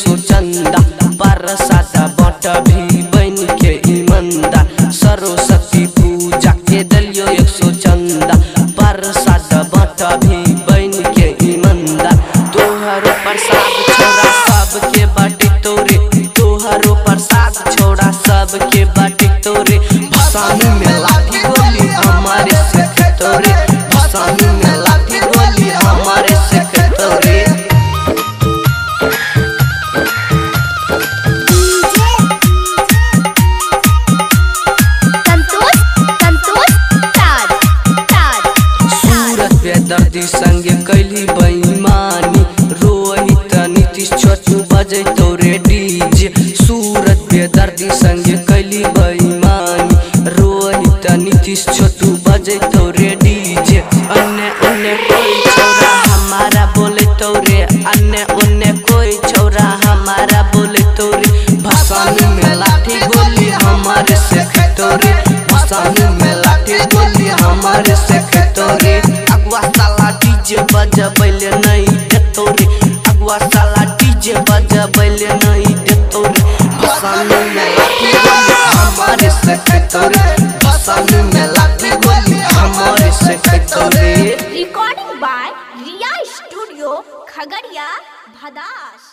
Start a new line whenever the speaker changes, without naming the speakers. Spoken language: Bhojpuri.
100 चंदा प्रसाद बट भी बन के ईमंदा सरस्वती पूजा के दलियो 100 चंदा प्रसाद बट भी बन के ईमंदा तोहरो प्रसाद छोड़ा सबके बाटी तोरे तोहरो प्रसाद छोड़ा सबके बाटी तोरे भसानी में लाठी गोली हमारे से तोरे भसानी में लाठी गोली हमारे से तोरे दर्दी संगे कैली बेईमानी रोहित नीतीश छोटू बजे तोरे डीजे सूरत बेदर्दी संगे कैली बेईमानी रोहित नीतीश छोटू बजे तोरे डीजे अन्य अन्य कोई छोरा हमारा बोले तोरे अन्य अन्य कोई छोरा हमारा बोले तोरे भसानी में लाठी गोली हमारे से तोरे भसानी में लाठी गोली हमारे से तोरे अगुआ साला डीजे बजबैले नहीं देतो रे अगुआ साला डीजे बजबैले नहीं देतो रे भसानी में लाठी गोली हमारे से तोरे भसानी में लाठी गोली हमारे से तोरे।
Recording by Riya studio Khagaria Bhadas.